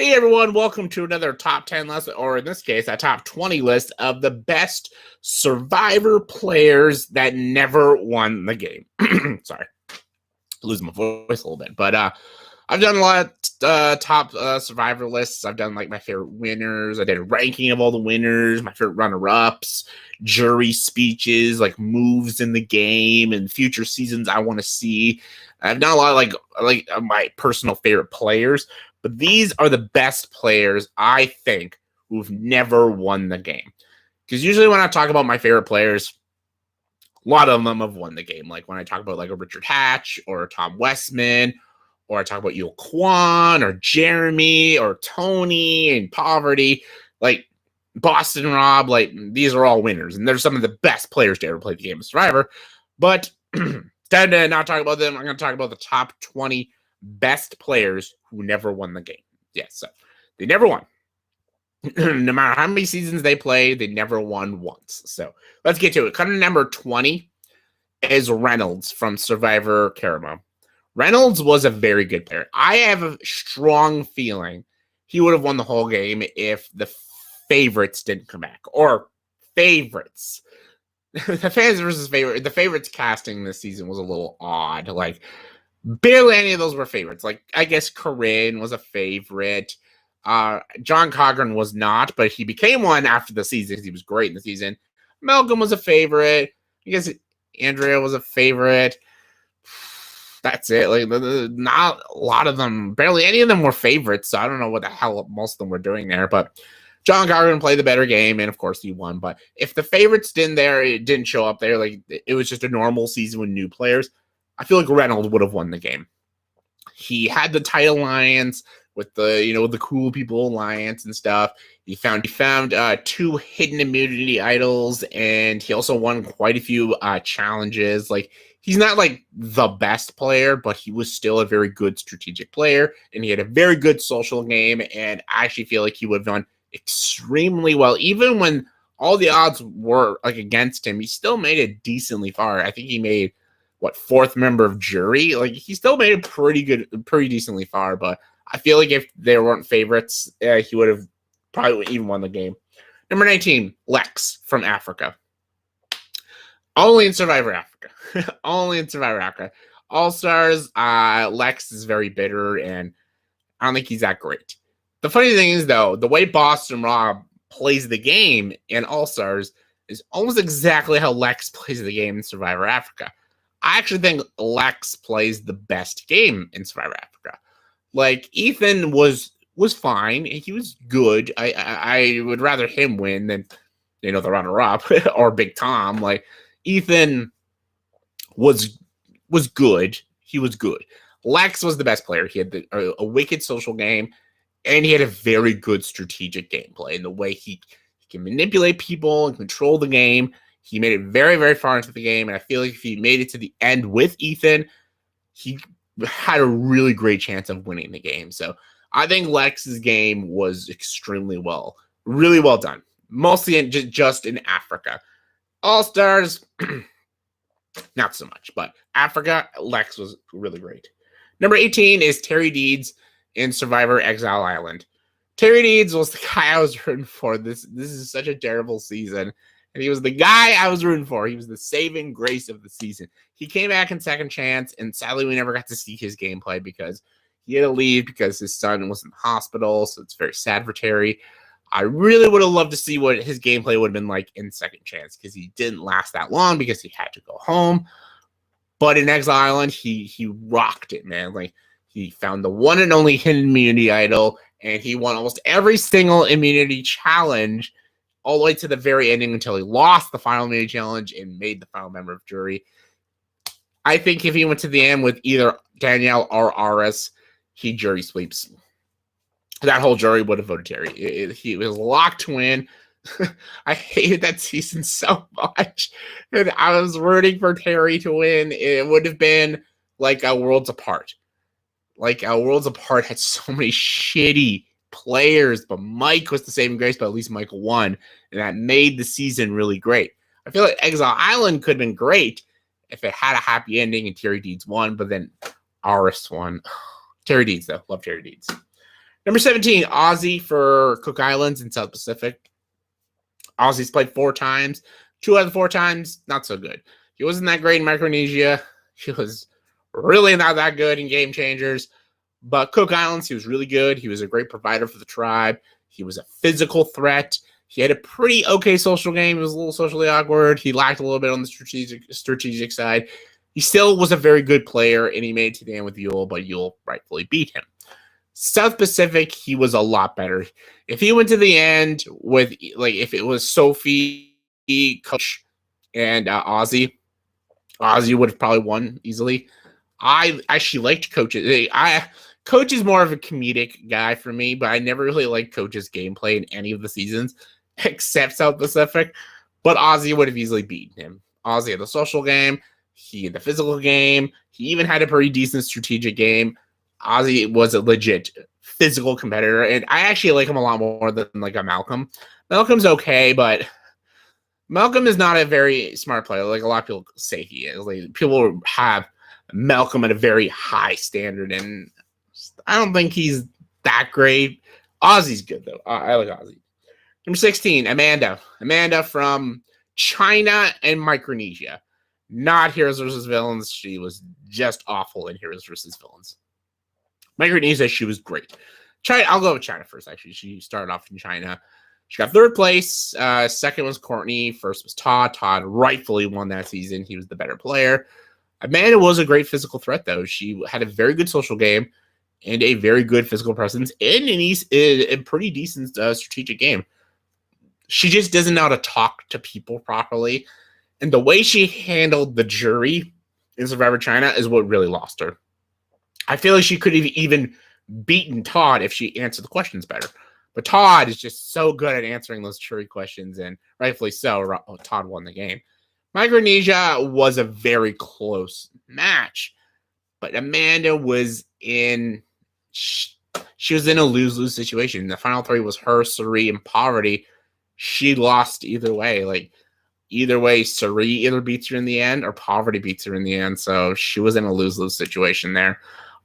Hey everyone, welcome to another top 10 list, or in this case, a top 20 list of the best Survivor players that never won the game. Sorry, losing my voice a little bit, but I've done a lot of top Survivor lists. I've done like my favorite winners. I did a ranking of all the winners, my favorite runner-ups, jury speeches, like moves in the game, and future seasons I want to see. I've done a lot of like my personal favorite players. But these are the best players, I think, who've never won the game. Because usually when I talk about my favorite players, a lot of them have won the game. Like when I talk about like a Richard Hatch or Tom Westman, or I talk about Yul Kwan or Jeremy or Tony and Poverty, like Boston Rob, like these are all winners. And they're some of the best players to ever play the game of Survivor. But instead of not talking about them, I'm going to talk about the top 20 best players who never won the game. Yes, so they never won. No matter how many seasons they played, they never won once. So let's get to it. Contender number 20 is Reynolds from Survivor Caramel. Reynolds was a very good player. I have a strong feeling he would have won the whole game if the favorites didn't come back. Or favorites. The fans versus favorite. The favorites casting this season was a little odd. Like, barely any of those were favorites. Like, I guess Corinne was a favorite. John Cochran was not, but he became one after the season because he was great in the season. Malcolm was a favorite. I guess Andrea was a favorite. That's it. Like, not a lot of them, barely any of them were favorites, so I don't know what the hell most of them were doing there, but John Cochran played the better game, and of course he won. But if the favorites didn't show up there, like it was just a normal season with new players, I feel like Reynolds would have won the game. He had the title alliance with the cool people alliance and stuff. He found 2 hidden immunity idols, and he also won quite a few challenges. Like, he's not like the best player, but he was still a very good strategic player, and he had a very good social game. And I actually feel like he would have done extremely well, even when all the odds were like against him. He still made it decently far. I think he made 4th member of jury. Like, he still made it pretty decently far, but I feel like if there weren't favorites, he would have probably even won the game. Number 19, Lex from Africa. Only in Survivor Africa. Only in Survivor Africa. All-Stars, Lex is very bitter, and I don't think he's that great. The funny thing is, though, the way Boston Rob plays the game in All-Stars is almost exactly how Lex plays the game in Survivor Africa. I actually think Lex plays the best game in Survivor Africa. Like, Ethan was fine. He was good. I would rather him win than, the runner-up or Big Tom. Like, Ethan was good. He was good. Lex was the best player. He had a wicked social game, and he had a very good strategic gameplay in the way he can manipulate people and control the game. He made it very, very far into the game, and I feel like if he made it to the end with Ethan, he had a really great chance of winning the game. So I think Lex's game was really well done. Mostly just in Africa. All-Stars, not so much, but Africa, Lex was really great. Number 18 is Terry Deeds in Survivor Exile Island. Terry Deeds was the guy I was rooting for. This is such a terrible season. And he was the guy I was rooting for. He was the saving grace of the season. He came back in Second Chance, and sadly we never got to see his gameplay because he had to leave because his son was in the hospital, so it's very sad for Terry. I really would have loved to see what his gameplay would have been like in Second Chance because he didn't last that long because he had to go home. But in Exile Island, he rocked it, man. Like, he found the one and only hidden immunity idol, and he won almost every single immunity challenge all the way to the very ending until he lost the final immunity challenge and made the final member of jury. I think if he went to the end with either Danielle or Aris, he jury sweeps. That whole jury would have voted Terry. He was locked to win. I hated that season so much. And I was rooting for Terry to win. It would have been like a Worlds Apart. Like, a Worlds Apart had so many shitty players, but Mike was the saving grace, but at least Mike won, and that made the season really great. I feel like Exile Island could have been great if it had a happy ending and Terry Deeds won, but then Aris won. Terry Deeds, though. Love Terry Deeds. Number 17, Ozzie for Cook Islands in South Pacific. Ozzie's played 4 times. 2 out of the 4 times, not so good. He wasn't that great in Micronesia. He was really not that good in Game Changers. But Cook Islands, he was really good. He was a great provider for the tribe. He was a physical threat. He had a pretty okay social game. He was a little socially awkward. He lacked a little bit on the strategic side. He still was a very good player, and he made it to the end with Yule, but Yule rightfully beat him. South Pacific, he was a lot better. If he went to the end with, like, if it was Sophie, Coach, and Ozzie would have probably won easily. I actually liked Coach's. Coach is more of a comedic guy for me, but I never really liked Coach's gameplay in any of the seasons except South Pacific. But Ozzie would have easily beaten him. Ozzie had the social game. He had the physical game. He even had a pretty decent strategic game. Ozzie was a legit physical competitor, and I actually like him a lot more than like a Malcolm. Malcolm's okay, but Malcolm is not a very smart player. Like a lot of people say he is. Like people have Malcolm at a very high standard, and I don't think he's that great. Ozzie's good though. I like Ozzie. Number 16, Amanda. Amanda from China and Micronesia. Not Heroes vs. Villains. She was just awful in Heroes vs. Villains. Micronesia, she was great. China, I'll go with China first, actually. She started off in China. She got 3rd place. Second was Courtney. First was Todd. Todd rightfully won that season. He was the better player. Amanda was a great physical threat, though. She had a very good social game and a very good physical presence and a pretty decent strategic game. She just doesn't know how to talk to people properly. And the way she handled the jury in Survivor China is what really lost her. I feel like she could have even beaten Todd if she answered the questions better. But Todd is just so good at answering those jury questions, and rightfully so, Todd won the game. Micronesia was a very close match, but Amanda was in... She was in a lose-lose situation. The final 3 was her, Sire, and Poverty. She lost either way. Like, either way, Sire either beats her in the end or Poverty beats her in the end. So she was in a lose-lose situation there.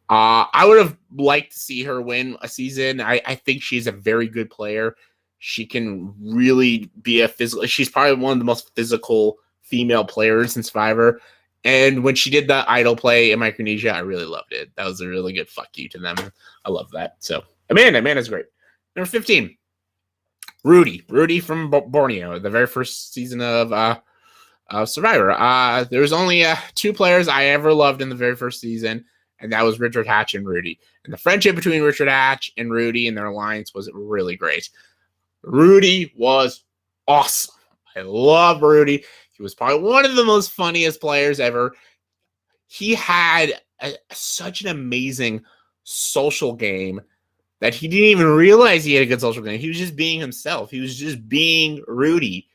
I would have liked to see her win a season. I think she's a very good player. She can really be a physical... She's probably one of the most physical female players in Survivor. And when she did that idol play in Micronesia, I really loved it. That was a really good fuck you to them. I love that. So, Amanda's great. Number 15, Rudy. Rudy from Borneo, the very first season of Survivor. There was only 2 players I ever loved in the very first season, and that was Richard Hatch and Rudy. And the friendship between Richard Hatch and Rudy and their alliance was really great. Rudy was awesome. I love Rudy. He was probably one of the most funniest players ever. He had such an amazing social game that he didn't even realize he had a good social game. He was just being himself. He was just being Rudy.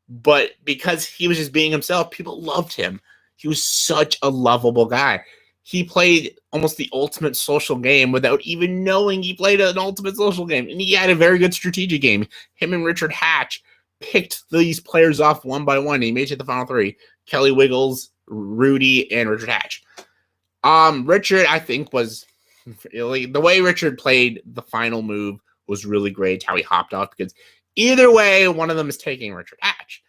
But because he was just being himself, people loved him. He was such a lovable guy. He played almost the ultimate social game without even knowing he played an ultimate social game. And he had a very good strategic game. Him and Richard Hatch picked these players off one by one. He made it to the final 3. Kelly Wiggles, Rudy, and Richard Hatch. Richard, I think, was... the way Richard played the final move was really great, how he hopped off, because either way, one of them is taking Richard Hatch.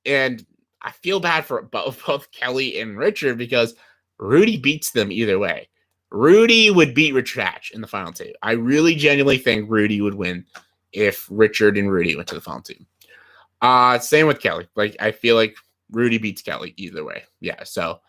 And I feel bad for both Kelly and Richard because Rudy beats them either way. Rudy would beat Richard Hatch in the final 2. I really genuinely think Rudy would win if Richard and Rudy went to the final 2. Same with Kelly. Like, I feel like Rudy beats Kelly either way. Yeah, so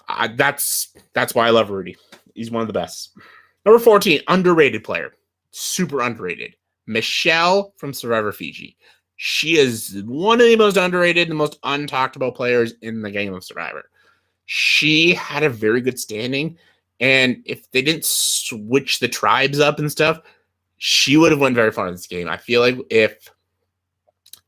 that's why I love Rudy. He's one of the best. Number 14, underrated player. Super underrated. Michelle from Survivor Fiji. She is one of the most underrated and most untalked about players in the game of Survivor. She had a very good standing, and if they didn't switch the tribes up and stuff, she would have went very far in this game. I feel like if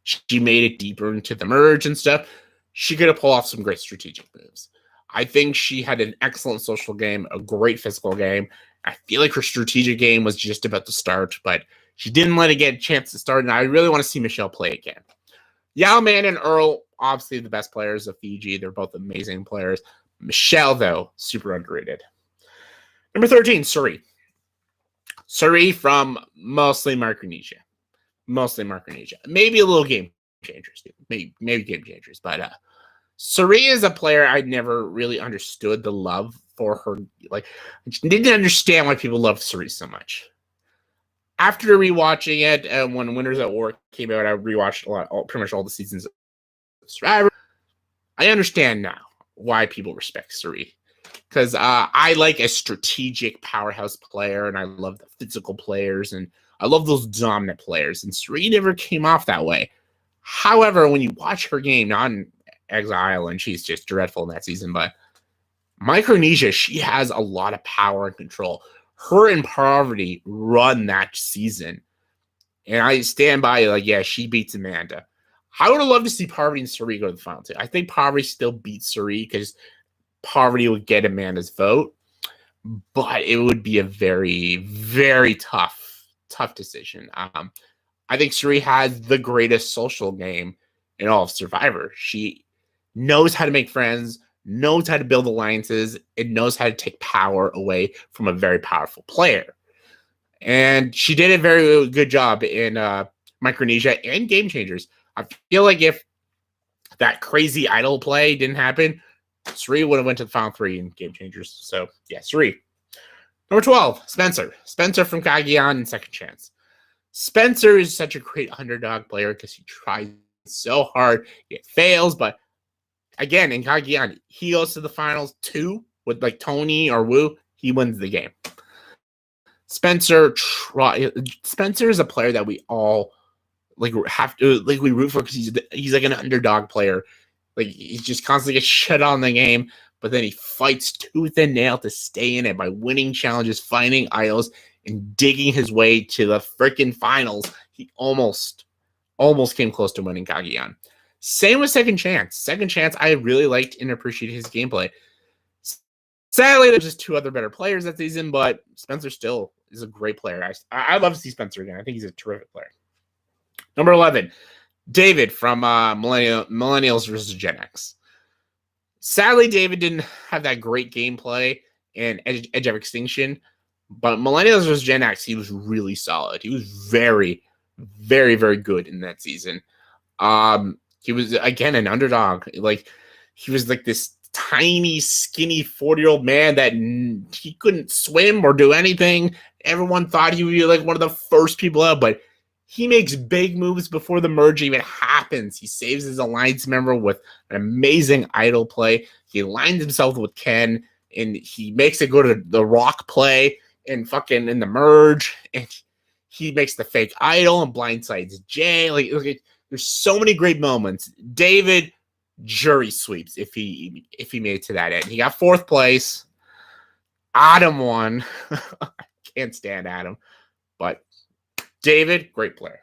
she made it deeper into the merge and stuff, she could have pulled off some great strategic moves. I think she had an excellent social game, a great physical game. I feel like her strategic game was just about to start, but she didn't let it get a chance to start, and I really want to see Michelle play again. Yao-Man and Earl, obviously the best players of Fiji. They're both amazing players. Michelle, though, super underrated. Number 13, Sire. Sire from mostly Micronesia. Maybe a little game changers, maybe game changers, but Sire is a player I never really understood the love for her. Like, I didn't understand why people love Sire so much. After rewatching it, when Winners at War came out, I rewatched pretty much all the seasons of Survivor. I understand now why people respect Sire. Because I like a strategic powerhouse player, and I love the physical players, and I love those dominant players. And Sire never came off that way. However, when you watch her game, not in Exile, and she's just dreadful in that season, but Micronesia, she has a lot of power and control. Her and Poverty run that season. And I stand by, like, yeah, she beats Amanda. I would have loved to see Poverty and Sire go to the final two. I think Poverty still beats Sire because Poverty would get Amanda's vote. But it would be a very, very tough decision. I think Sire has the greatest social game in all of Survivor. She knows how to make friends, knows how to build alliances, and knows how to take power away from a very powerful player. And she did a very good job in Micronesia and Game Changers. I feel like if that crazy idol play didn't happen, Sire would have went to the final three in Game Changers. So, yeah, Sire. Number 12, Spencer. Spencer from Cagayan and Second Chance. Spencer is such a great underdog player because he tries so hard. It fails, but again, in Cagayan, he goes to the finals two with like Tony or Wu. He wins the game. Spencer is a player that we all have to we root for because he's like an underdog player. Like, he just constantly gets shut on the game, but then he fights tooth and nail to stay in it by winning challenges, finding idols, and digging his way to the freaking finals. He almost came close to winning Cagayan. Same with Second Chance. Second Chance, I really liked and appreciated his gameplay. Sadly, there's just two other better players that season, but Spencer still is a great player. I love to see Spencer again. I think he's a terrific player. Number 11, David from Millennials versus Gen X. Sadly, David didn't have that great gameplay in Edge of Extinction, but Millennials versus Gen X, he was really solid. He was very, very, very good in that season. He was, again, an underdog. Like, he was like this tiny, skinny 40-year-old man that he couldn't swim or do anything. Everyone thought he would be like one of the first people out, but he makes big moves before the merge even happens. He saves his alliance member with an amazing idol play. He aligns himself with Ken, and he makes it go to the rock play and fucking in the merge, and he makes the fake idol and blindsides Jay. Like, there's so many great moments. David jury sweeps if he made it to that end. He got fourth place. Adam won. I can't stand Adam, but David, great player.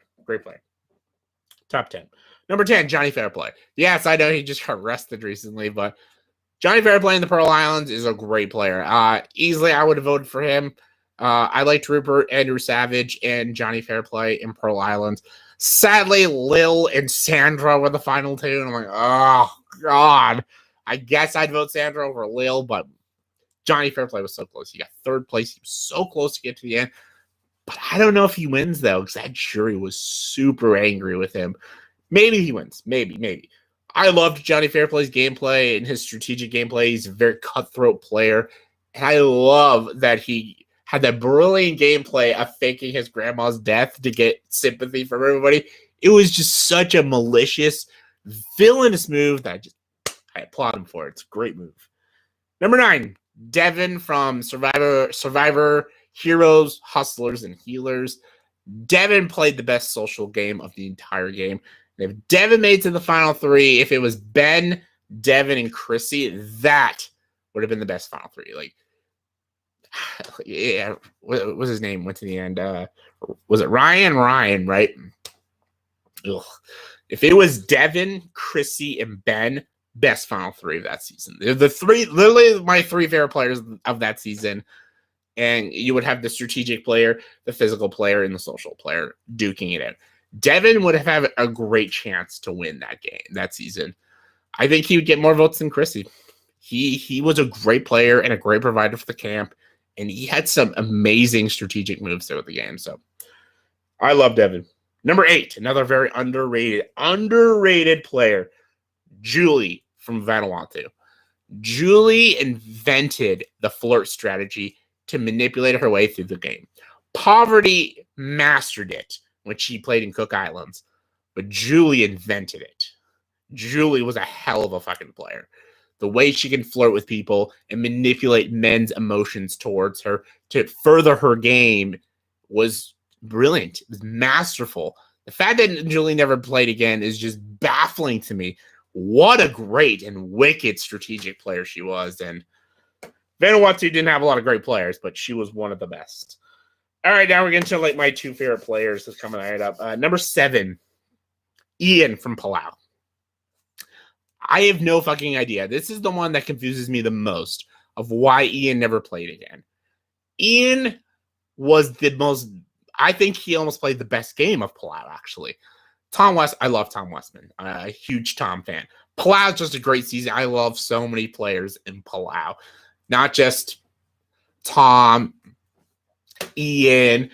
Top 10. Number 10, Johnny Fairplay. Yes, I know he just got arrested recently, but Johnny Fairplay in the Pearl Islands is a great player. Easily, I would have voted for him. I liked Rupert, Andrew Savage, and Johnny Fairplay in Pearl Islands. Sadly, Lil and Sandra were the final two, and I'm like, oh, God. I guess I'd vote Sandra over Lil, but Johnny Fairplay was so close. He got third place. He was so close to get to the end. But I don't know if he wins, though, because that jury was super angry with him. Maybe he wins. Maybe. I loved Johnny Fairplay's gameplay and his strategic gameplay. He's a very cutthroat player. And I love that he had that brilliant gameplay of faking his grandma's death to get sympathy from everybody. It was just such a malicious, villainous move that I applaud him for it. It's a great move. Number 9, Devin from Survivor Heroes, Hustlers, and Healers. Devin played the best social game of the entire game. And if Devin made it to the final three, if it was Ben, Devin, and Chrissy, that would have been the best final three. Like, yeah, what was his name? Went to the end. Was it Ryan? Ryan, right? Ugh. If it was Devin, Chrissy, and Ben, best final three of that season. They're the three, literally my three favorite players of that season. And you would have the strategic player, the physical player, and the social player duking it out. Devin would have had a great chance to win that game, that season. I think he would get more votes than Chrissy. He was a great player and a great provider for the camp. And he had some amazing strategic moves throughout the game. So I love Devin. Number 8, another very underrated player, Julie from Vanuatu. Julie invented the flirt strategy to manipulate her way through the game. Poverty mastered it when she played in Cook Islands, but Julie invented it. Julie was a hell of a fucking player. The way she can flirt with people and manipulate men's emotions towards her to further her game was brilliant. It was masterful. The fact that Julie never played again is just baffling to me. What a great and wicked strategic player she was. And Vanuatu didn't have a lot of great players, but she was one of the best. All right, now we're getting to like my 2 favorite players that's coming right up. Number 7, Ian from Palau. I have no fucking idea. This is the one that confuses me the most of why Ian never played again. Ian was the most, I think he almost played the best game of Palau, actually. Tom West, I love Tom Westman. I'm a huge Tom fan. Palau's just a great season. I love so many players in Palau. Not just Tom, Ian,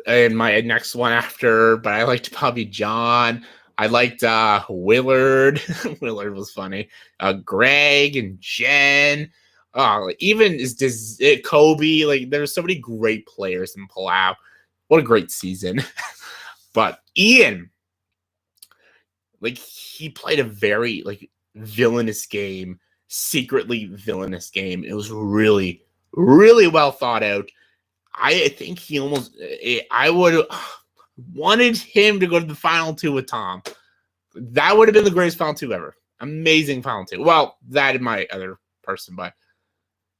and my next one after, but I liked Bobby John. I liked Willard. Willard was funny. Greg and Jen. Even is Kobe. Like, there's so many great players in Palau. What a great season. But Ian, like, he played a very like villainous game, secretly villainous game. It was really, really well thought out. I think he almost. I would wanted him to go to the final 2 with Tom. That would have been the greatest final 2 ever. Amazing final 2. Well, that and my other person, but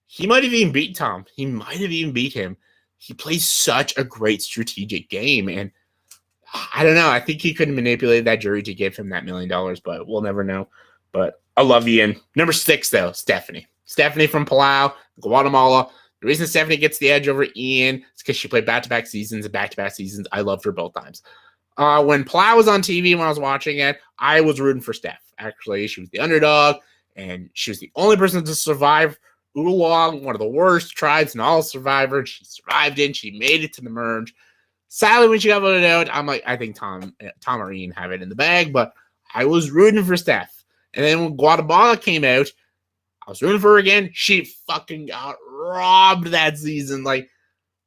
he might have even beat Tom. He might have even beat him. He plays such a great strategic game, and I don't know. I think he could have manipulated that jury to give him that $1 million, but we'll never know. But I love Ian. Number 6, though, Stephanie. Stephanie from Palau, Guatemala. The reason Stephanie gets the edge over Ian is because she played back-to-back seasons, and back-to-back seasons, I loved her both times. When Palau was on TV, when I was watching it, I was rooting for Steph. Actually, she was the underdog, and she was the only person to survive Oolong, one of the worst tribes in all of Survivor. She survived it. She made it to the merge. Sadly, when she got voted out, I'm like, I think Tom or Ian have it in the bag, but I was rooting for Steph. And then when Guatemala came out, I was rooting for her again. She fucking got robbed that season. Like,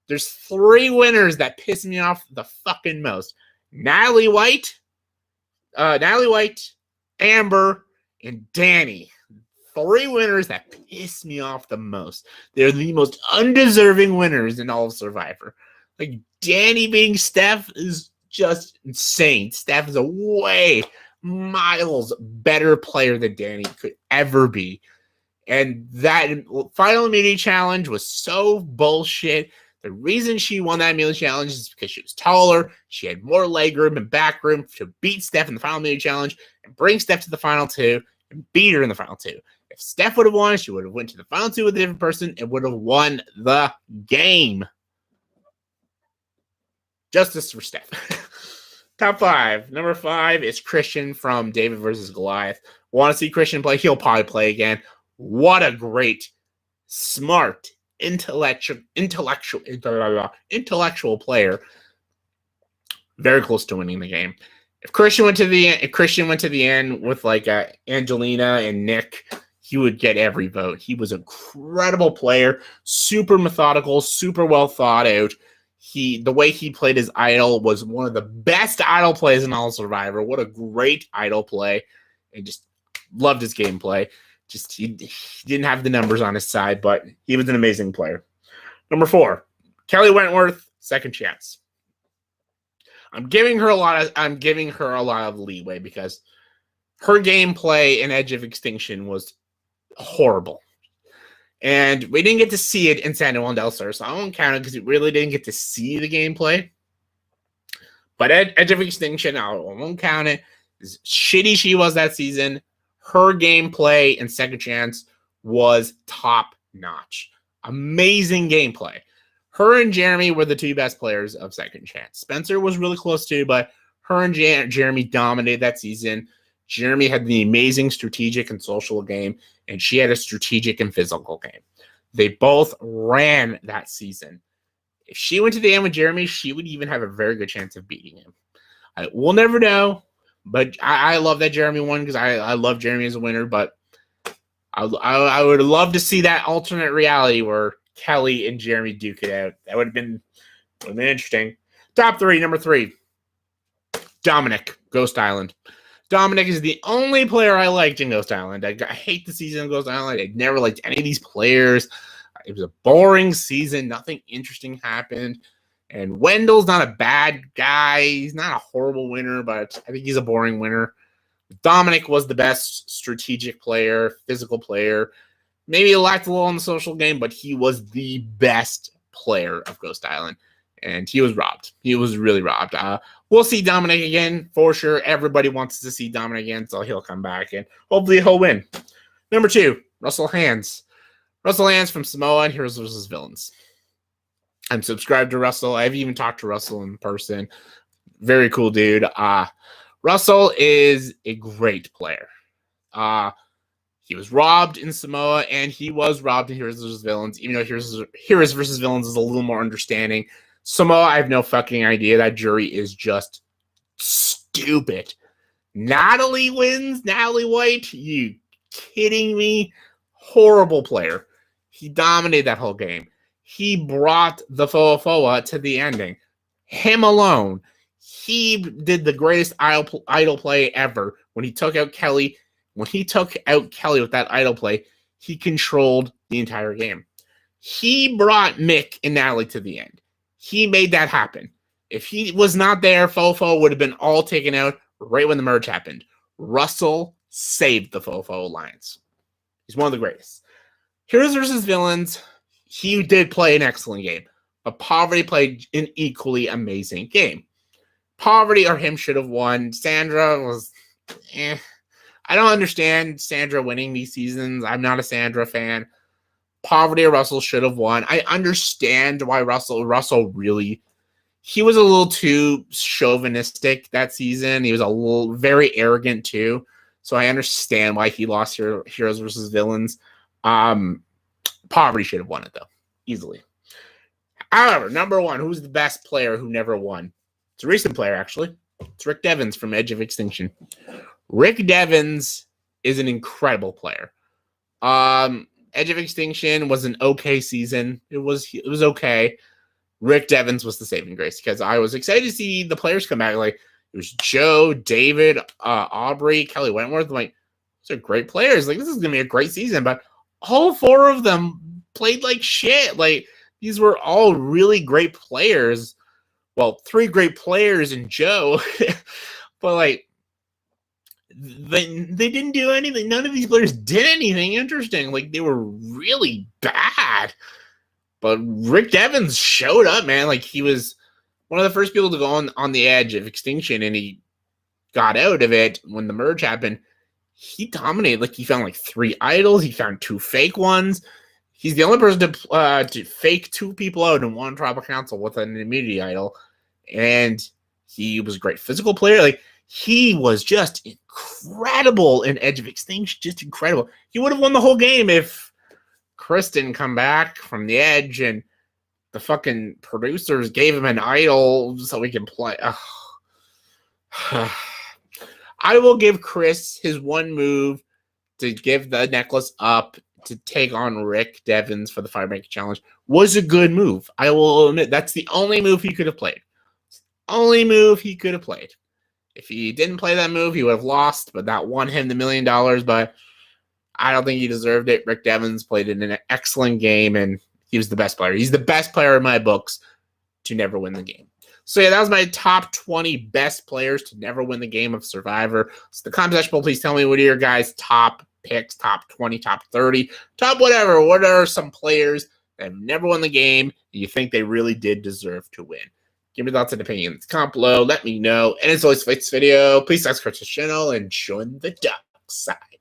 there's 3 winners that piss me off the fucking most. Natalie White, Amber, and Danny. 3 winners that piss me off the most. They're the most undeserving winners in all of Survivor. Like, Danny being Steph is just insane. Steph is a way miles better player than Danny could ever be. And that final immunity challenge was so bullshit. The reason she won that immunity challenge is because she was taller. She had more leg room and back room to beat Steph in the final immunity challenge and bring Steph to the final 2 and beat her in the final 2. If Steph would have won, she would have went to the final 2 with a different person and would have won the game. Justice for Steph. Top 5. Number 5 is Christian from David versus Goliath. Want to see Christian play? He'll probably play again. What a great, smart, intellectual player. Very close to winning the game. If Christian went to the end with like Angelina and Nick, he would get every vote. He was an incredible player, super methodical, super well thought out. The way he played his idol was one of the best idol plays in all Survivor. What a great idol play. And just loved his gameplay. Just he didn't have the numbers on his side, but he was an amazing player. Number 4, Kelly Wentworth, second chance. I'm giving her a lot of leeway because her gameplay in Edge of Extinction was horrible. And we didn't get to see it in San Juan del Sur, so I won't count it because we really didn't get to see the gameplay. But Edge of Extinction, I won't count it. As shitty she was that season, her gameplay in Second Chance was top-notch. Amazing gameplay. Her and Jeremy were the 2 best players of Second Chance. Spencer was really close too, but her and Jeremy dominated that season. Jeremy had the amazing strategic and social game, and she had a strategic and physical game. They both ran that season. If she went to the end with Jeremy, she would even have a very good chance of beating him. We'll never know, but I love that Jeremy won because I love Jeremy as a winner, but I would love to see that alternate reality where Kelly and Jeremy duke it out. That would have been interesting. Top 3, number 3, Dominik, Ghost Island. Dominik is the only player I liked in Ghost Island. I hate the season of Ghost Island. I never liked any of these players. It was a boring season. Nothing interesting happened. And Wendell's not a bad guy. He's not a horrible winner, but I think he's a boring winner. Dominik was the best strategic player, physical player. Maybe he lacked a little in the social game, but he was the best player of Ghost Island. And he was robbed. He was really robbed. We'll see Dominik again for sure. Everybody wants to see Dominik again, so he'll come back and hopefully he'll win. Number 2, Russell Hands. Russell Hands from Samoa and Heroes vs. Villains. I'm subscribed to Russell. I've even talked to Russell in person. Very cool dude. Russell is a great player. He was robbed in Samoa, and he was robbed in Heroes vs. Villains, even though Heroes vs. Villains is a little more understanding. Samoa, I have no fucking idea. That jury is just stupid. Natalie wins. Natalie White? You kidding me? Horrible player. He dominated that whole game. He brought the Foa to the ending. Him alone. He did the greatest idol play ever. When he took out Kelly with that idol play, he controlled the entire game. He brought Mick and Natalie to the end. He made that happen. If he was not there, Fofo would have been all taken out right when the merge happened. Russell saved the Fofo Alliance. He's one of the greatest. Heroes vs. Villains, he did play an excellent game, but Poverty played an equally amazing game. Poverty or him should have won. Sandra was, I don't understand Sandra winning these seasons. I'm not a Sandra fan. Poverty or Russell should have won. I understand why Russell really, he was a little too chauvinistic that season. He was a little very arrogant too. So I understand why he lost Heroes vs. Villains. Poverty should have won it though, easily. However, number 1, who's the best player who never won? It's a recent player, actually. It's Rick Devins from Edge of Extinction. Rick Devins is an incredible player. Edge of Extinction was an okay season. It was okay. Rick Devins was the saving grace because I was excited to see the players come back. Like it was Joe, David, Aubrey, Kelly Wentworth. I'm like, those are great players. Like this is gonna be a great season. But all 4 of them played like shit. Like these were all really great players. Well, 3 great players and Joe, but like they didn't do anything. None of these players did anything interesting. Like they were really bad. But Rick Devins showed up, man. Like he was one of the first people to go on the edge of Extinction, and he got out of it when the merge happened. He dominated. Like he found like 3 idols. He found 2 fake ones. He's the only person to fake 2 people out in one tribal council with an immunity idol. And he was a great physical player. Like he was just incredible in Edge of Extinction. Just incredible. He would have won the whole game if Chris didn't come back from the edge and the fucking producers gave him an idol so he can play. I will give Chris his one move to give the necklace up to take on Rick Devins for the Firebreaker Challenge was a good move. I will admit that's the only move he could have played. Only move he could have played. If he didn't play that move, he would have lost, but that won him the $1 million. But I don't think he deserved it. Rick Devins played in an excellent game, and he was the best player. He's the best player in my books to never win the game. So yeah, that was my top 20 best players to never win the game of Survivor. So the comment section below, please tell me what are your guys' top picks, top 20, top 30, top whatever. What are some players that have never won the game and you think they really did deserve to win? Give me thoughts and opinions. Comment below. Let me know. And as always, for this video, please subscribe to the channel and join the dark side.